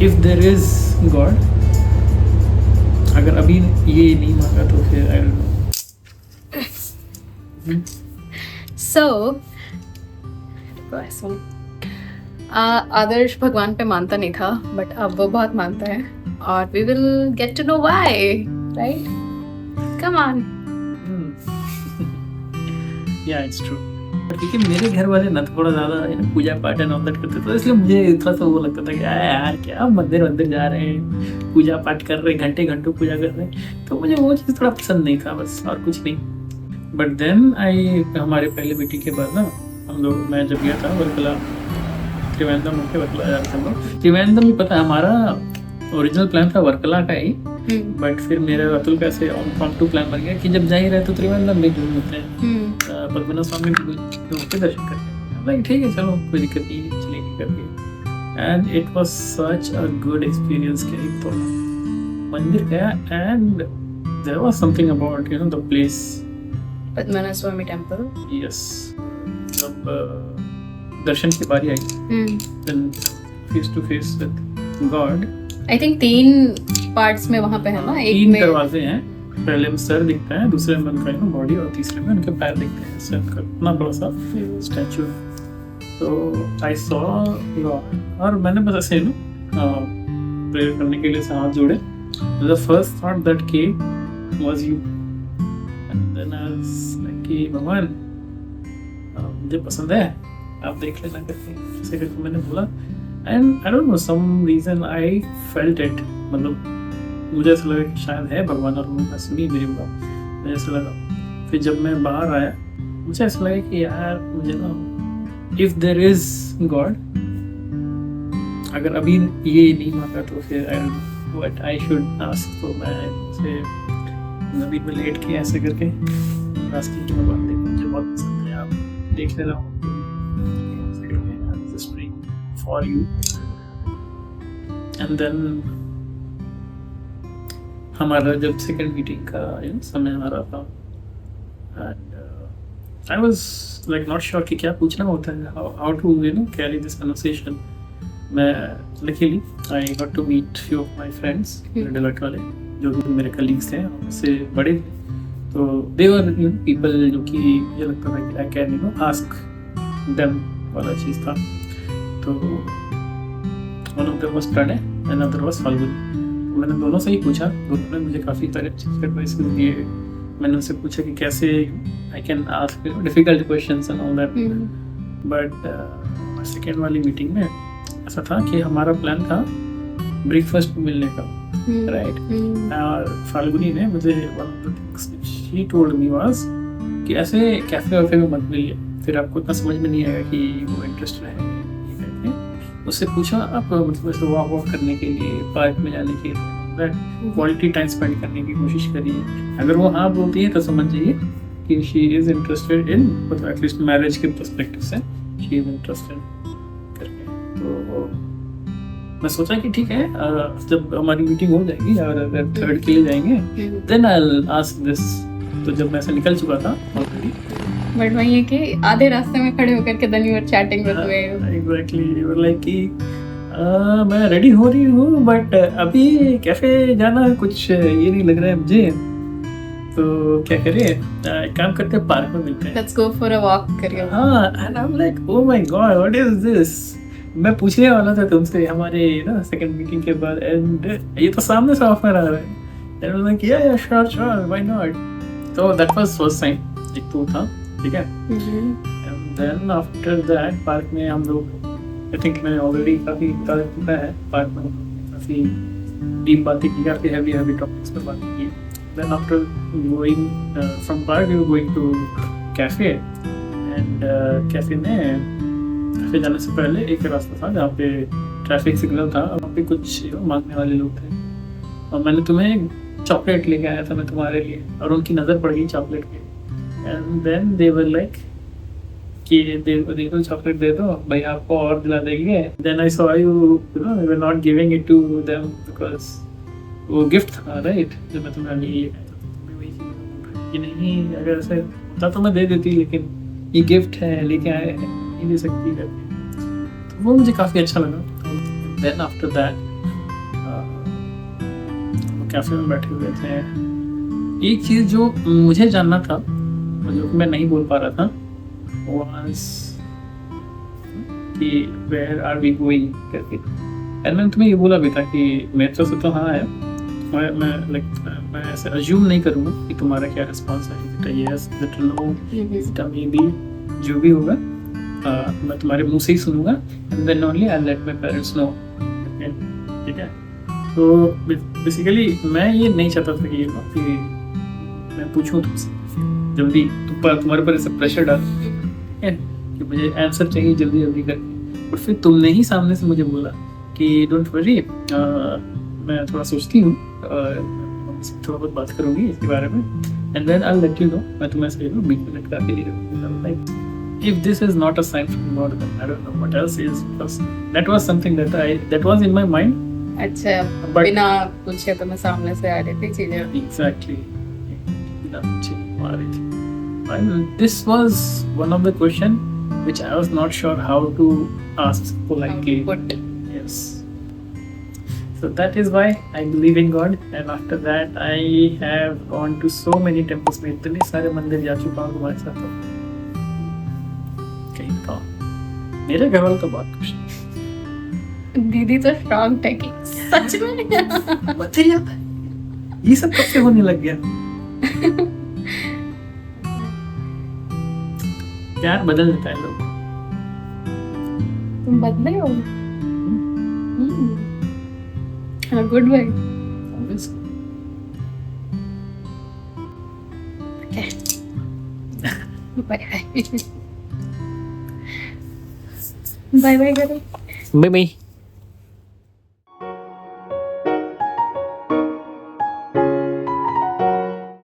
If there is God, अगर अभी ये नहीं मांगा तो फिर आई डोंट नो। So, आदर्श भगवान पे मानता नहीं था, बट अब वो बहुत मानता है, और we will get to know why, right? Come on. या इट्स ट्रू, क्योंकि मेरे घर वाले ना थोड़ा ज़्यादा पूजा पाठ एंड ऑल दैट करते, तो इसलिए मुझे थोड़ा सा वो लगता था कि यार क्या मंदिर वंदिर जा रहे हैं, पूजा पाठ कर रहे हैं, घंटे घंटों पूजा कर रहे हैं, तो मुझे वो चीज़ थोड़ा पसंद नहीं था, बस और कुछ नहीं। बट देन हमारे पहले बेटी के बाद ना हम लोग, मैं जब गया था वर्कला, त्रिवेंद्रम होके वर्कला जा रहे थे हम लोग। त्रिवेंद्रम ही पता है, हमारा ओरिजिनल प्लान था वर्कला का ही, बट फिर मेरे अतुल का ऐसे इम्प्रॉम्प्टू प्लान बन गया कि जब जा ही रहे तो त्रिवेंद्रम में घूम लेते हैं, पद्मनाभ स्वामी के दर्शन करके। लाइक ठीक है चलो कोई दिक्कत नहीं, चलेगी करके। And it was such a good experience कि एक तो मंदिर गया and there was something about you know the place, Padmanabha Swamy temple. Yes, जब दर्शन की बारी आई, then face to face with God. I think 3 parts में वहाँ पे है ना, एक 3 में दरवाजे हैं, पहले में सर दिखता है, दूसरे में उनका बॉडी, और तीसरे में उनके पैर दिखते हैं, सर का इतना बड़ा सा स्टैचू। तो आई सॉ गॉड, और मैंने बस ऐसे ना प्रेयर करने के लिए हाथ जोड़े। The first thought that came was you, and then I was like कि भगवान मुझे पसंद है, आप देख लेना करके, ऐसे करके मैंने बोला। And I don't know some reason I felt it, मतलब मुझे ऐसा लगा कि शायद है भगवान, और उन्होंने सुनी मेरी बात, मुझे ऐसा लगा। फिर जब मैं बाहर आया मुझे ऐसा लगा कि यार मुझे ना, इफ देयर इज गॉड, अगर अभी ये नहीं मांगा तो फिर आई don't know what I should ask. तो मैं से नबी में लेट के ऐसे करके आस्क कि भगवान देखो मुझे बहुत पसंद है, आप देख ले रहा हूँ फॉर यू। एंड देन हमारा जब सेकंड मीटिंग का समय आ रहा था, and I was like not sure कि क्या पूछना होता है, how to carry this conversation. मैं luckily I got to meet few of my friends Deloitte वाले, जो भी मेरे कलीग्स थे, उनसे बड़े थे, तो दे वर पीपल जो कि मुझे लगता था कि आई कैन आस्क देम वाला चीज़ था। तो one of them was Pranay and another was Falguni. मैंने दोनों से ही पूछा, दोनों ने मुझे काफ़ी सारे एडवाइस दिए। मैंने उनसे पूछा कि कैसे I can ask difficult questions and all that. But second वाली मीटिंग में ऐसा था कि हमारा प्लान था ब्रेकफास्ट मिलने का, राइट। और फाल्गुनी ने मुझे one of the things she told me was कि ऐसे कैफे वैफे में मत मिलिए, फिर आपको इतना समझ में नहीं आएगा कि वो इंटरेस्ट है। उससे पूछा आप मतलब ऐसे वॉक करने के लिए, पार्क में जाने के लिए, क्वालिटी टाइम स्पेंड करने की कोशिश करिए। अगर वो हाँ बोलती है तो समझ जाइए कि शी इज़ इंटरेस्टेड इन, मतलब एटलीस्ट मैरिज के पर्सपेक्टिव से शी इज़ इंटरेस्टेड करके। तो मैं सोचा कि ठीक है, जब हमारी मीटिंग हो जाएगी और अगर थर्ड के लिए जाएंगे then I will ask this. तो जब मैं ऐसे निकल चुका था ऑलरेडी, बट वही है कि आधे रास्ते में खड़े होकर के then you were chatting with me. Exactly, you were like कि मैं रेडी हो रही हूँ बट अभी कैफे जाना कुछ ये नहीं लग रहा है मुझे, तो क्या करें, एक काम करते हैं पार्क में मिलते हैं, Let's go for a walk करिए। हाँ। And I am like oh my God what is this. मैं पूछने वाला था तुमसे हमारे ना सेकंड मीटिंग के बाद, एंड ये तो सामने से ऑफर आ रहा है। And I was like yeah sure why not. तो दैट वाज फर्स्ट साइन, एक तो था, ठीक है। And then after that park में हम लोग, आई थिंक मैंने ऑलरेडी काफ़ी चुका है पार्क में, काफ़ी डीप बातें की, काफ़ी हैवी टॉपिक्स पर बात की। Then after going from park we were going to cafe, and cafe जाने से पहले एक रास्ता था जहाँ पे ट्रैफिक सिग्नल था, वहाँ पे कुछ मांगने वाले लोग थे, और मैंने तुम्हें चॉकलेट लेके आया था मैं तुम्हारे लिए, और उनकी नज़र पड़ गई चॉकलेट पे। And then they were like कि दे दो चॉकलेट दे दो भाई, आपको और दिला देंगे। Then I saw you know we were not giving it to them because वो गिफ्ट था, राइट, जो मैं तुम्हें लिए कि नहीं, अगर ऐसे होता तो मैं दे देती, लेकिन ये गिफ्ट है, लेके आए हैं, नहीं दे सकती करके। तो वो मुझे काफ़ी अच्छा लगा। देन आफ्टर दैट कैफे में बैठे हुए थे, एक चीज जो मुझे जानना था जो मैं नहीं बोल पा रहा था was कि वेयर आर वी गोइंग करके, एंड मैंने तुम्हें ये बोला भी था कि मेरे तरफ से तो हाँ है, मैं ऐसे अज्यूम नहीं करूँगा कि तुम्हारा क्या रिस्पॉन्स है, यस नो मे बी, जो भी होगा मैं तुम्हारे मुंह से ही सुनूंगा, and then only I let my parents know, ठीक है। तो बेसिकली मैं ये नहीं चाहता था कि मैं पूछूं तुमसे जल्दी, तुम्हारे ऊपर ऐसा प्रेशर डाल, ठीक है, कि मुझे आंसर चाहिए जल्दी जल्दी करके, और फिर तुमने ही सामने से मुझे बोला कि डोंट वरी, मैं थोड़ा सोचती हूँ, थोड़ा बहुत बात करूंगी इसके बारे में, and then I let you know, मैं तुम्हें से बीच में लटका के लिए रखूंगा। If this is not a sign from God, then I don't know what else is, because that was something that was in my mind. अच्छा, But- बिना पूछे तो मैं सामने से आ रही थी चीजें। Exactly. And this was one of the question which I was not sure how to ask politely. But Yes. So that is why I believe in God, and after that I have gone to so many temples. मैं इतने सारे मंदिर जा चुका हूँ तुम्हारे साथ, कहीं का मेरे घर वाले तो बहुत खुश हैं। दीदी तो स्ट्रॉन्ग है कि सच में। बच्चे यार ये सब कब से होने लग गया? प्यार बदल देता है लोग। तुम बदले हो good bye. Bye bye bye bye करो। Bye bye.